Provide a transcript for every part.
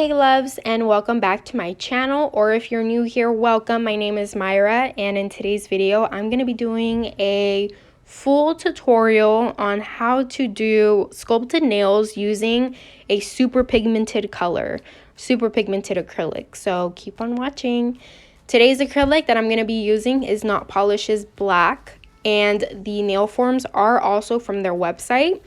Hey loves, and welcome back to my channel, or if you're new here, welcome. My name is Myra, and in today's video I'm going to be doing a full tutorial on how to do sculpted nails using a super pigmented color, super pigmented acrylic. So keep on watching. Today's acrylic that I'm going to be using is 𝘈𝘱𝘲𝘗𝘗 Black, and the nail forms are also from their website.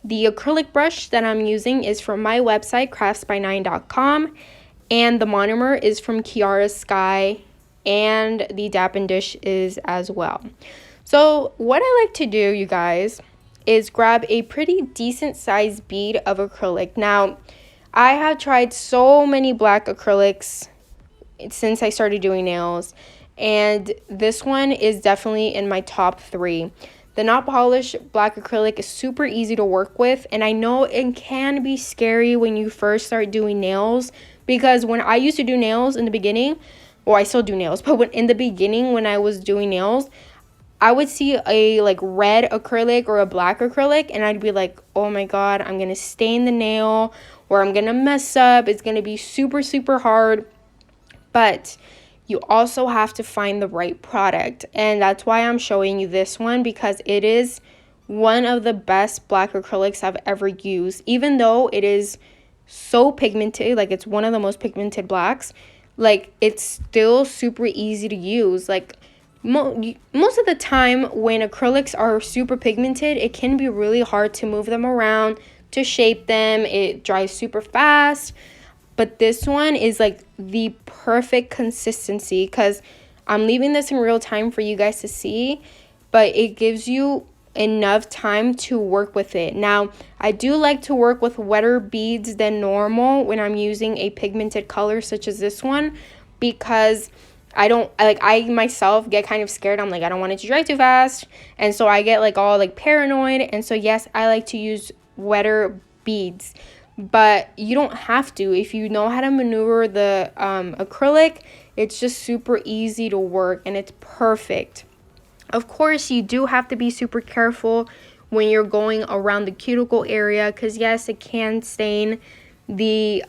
The acrylic brush that I'm using is from my website, craftsby9.com, and the monomer is from Kiara Sky, and the 𝘈𝘚𝘚𝘗 is as well. So what I like to do, you guys, is grab a pretty decent sized bead of acrylic. Now, I have tried so many black acrylics since I started doing nails, and this one is definitely in my top 3. The not polished black acrylic is super easy to work with, and I know it can be scary when you first start doing nails, because when I used to do nails in the beginning, well, I still do nails, but in the beginning when I was doing nails, I would see a like red acrylic or a black acrylic, and I'd be like, oh my god, I'm gonna stain the nail, or I'm gonna mess up, it's gonna be super hard. But you also have to find the right product, and that's why I'm showing you this one, because it is one of the best black acrylics I've ever used. Even though it is so pigmented, like it's one of the most pigmented blacks, like it's still super easy to use. Like most of the time when acrylics are super pigmented, it can be really hard to move them around, to shape them. It dries super fast. But this one is like the perfect consistency, because I'm leaving this in real time for you guys to see, but it gives you enough time to work with it. Now, I do like to work with wetter beads than normal when I'm using a pigmented color such as this one, because I myself get kind of scared. I'm like, I don't want it to dry too fast, and so I get like all like paranoid. And so yes, I like to use wetter beads. But you don't have to. If you know how to maneuver the acrylic, it's just super easy to work, and it's perfect. Of course, you do have to be super careful when you're going around the cuticle area, because yes, it can stain the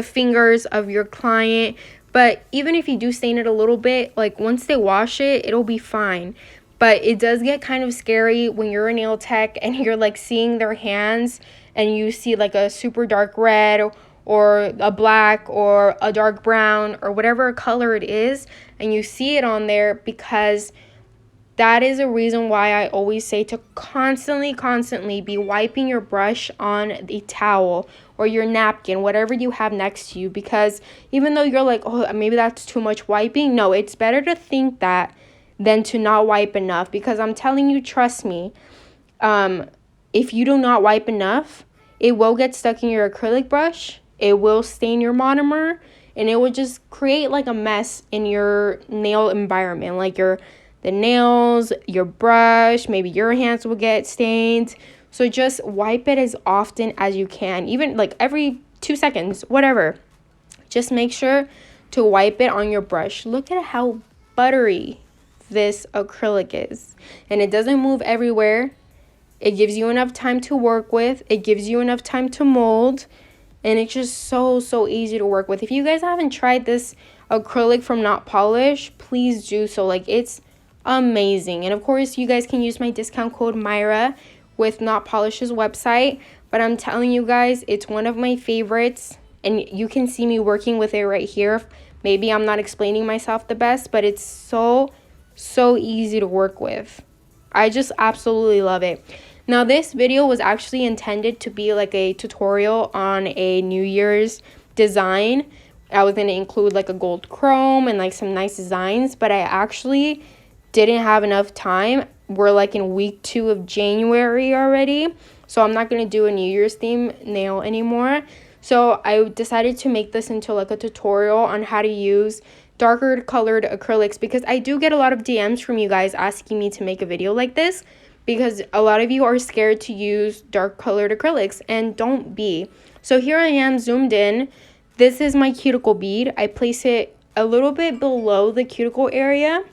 fingers of your client. But even if you do stain it a little bit, like once they wash it, it'll be fine. But it does get kind of scary when you're a nail tech and you're like seeing their hands, and you see like a super dark red or a black or a dark brown or whatever color it is, and you see it on there, because that is a reason why I always say to constantly be wiping your brush on the towel or your napkin, whatever you have next to you. Because even though you're like, oh, maybe that's too much wiping, no, it's better to think that than to not wipe enough. Because I'm telling you, trust me, if you do not wipe enough, it will get stuck in your acrylic brush, it will stain your monomer, and it will just create like a mess in your nail environment, like the nails, your brush, maybe your hands will get stained. So just wipe it as often as you can, even like every 2 seconds, whatever. Just make sure to wipe it on your brush. Look at how buttery this acrylic is, and it doesn't move everywhere. It gives you enough time to work with, it gives you enough time to mold, and it's just so easy to work with. If you guys haven't tried this acrylic from Not Polished, please do so. Like, it's amazing. And of course, you guys can use my discount code Myra with Not Polished's website. But I'm telling you guys, it's one of my favorites, and you can see me working with it right here. Maybe I'm not explaining myself the best, but it's so easy to work with. I just absolutely love it. Now, this video was actually intended to be like a tutorial on a New Year's design. I was going to include like a gold chrome and like some nice designs, but I actually didn't have enough time. We're like in week 2 of January already, so I'm not going to do a New Year's theme nail anymore. So I decided to make this into like a tutorial on how to use darker colored acrylics, because I do get a lot of DMs from you guys asking me to make a video like this, because a lot of you are scared to use dark colored acrylics, and don't be. So here I am zoomed in. This is my cuticle bead. I place it a little bit below the cuticle area,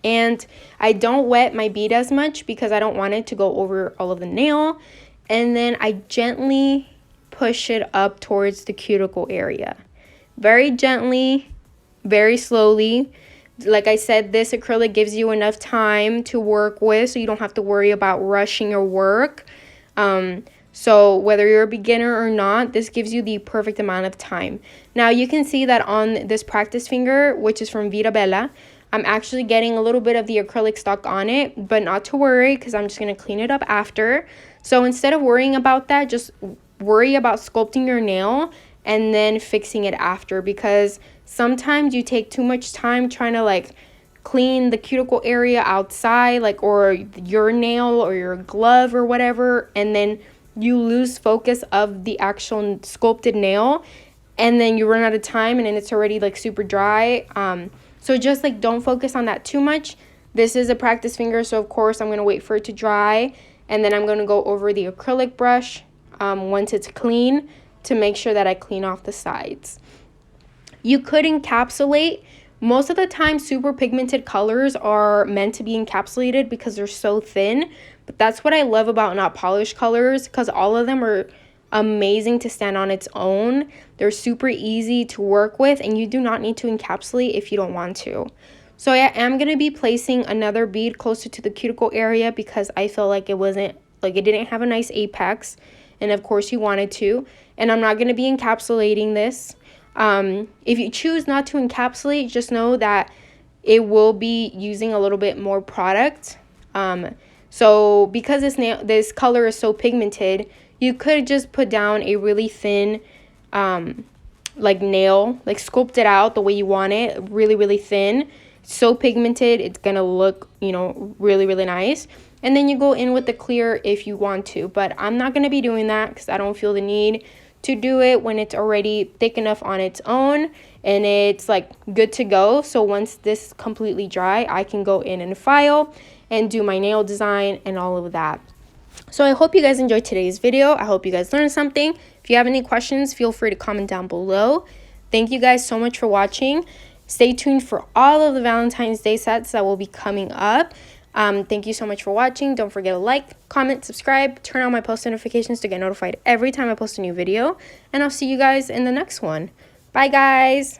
and I don't wet my bead as much because I don't want it to go over all of the nail. And then I gently push it up towards the cuticle area. Very gently, very slowly. Like I said, this acrylic gives you enough time to work with, so you don't have to worry about rushing your work. So whether you're a beginner or not, this gives you the perfect amount of time. Now you can see that on this practice finger, which is from Vita Bella, I'm actually getting a little bit of the acrylic stuck on it, but not to worry because I'm just going to clean it up after. So instead of worrying about that, just worry about sculpting your nail and then fixing it after, because sometimes you take too much time trying to like clean the cuticle area outside, like, or your nail or your glove or whatever, and then you lose focus of the actual sculpted nail, and then you run out of time and then it's already like super dry. So just like don't focus on that too much. This is a practice finger, so of course I'm going to wait for it to dry, and then I'm going to go over the acrylic brush once it's clean to make sure that I clean off the sides. You could encapsulate. Most of the time, super pigmented colors are meant to be encapsulated because they're so thin. But that's what I love about not polished colors, because all of them are amazing to stand on its own. They're super easy to work with, and you do not need to encapsulate if you don't want to. So I am going to be placing another bead closer to the cuticle area because I feel like it didn't have a nice apex. And of course you wanted to. And I'm not going to be encapsulating this. If you choose not to encapsulate, just know that it will be using a little bit more product. So because this color is so pigmented, you could just put down a really thin like nail, like sculpt it out the way you want it, really, really thin. So pigmented, it's gonna look, you know, really, really nice. And then you go in with the clear if you want to, but I'm not gonna be doing that because I don't feel the need to do it when it's already thick enough on its own and it's like good to go. So once this is completely dry, I can go in and file and do my nail design and all of that. So I hope you guys enjoyed today's video. I hope you guys learned something. If you have any questions, feel free to comment down below. Thank you guys so much for watching. Stay tuned for all of the Valentine's Day sets that will be coming up. Thank you so much for watching. Don't forget to like, comment, subscribe, turn on my post notifications to get notified every time I post a new video. And I'll see you guys in the next one. Bye, guys.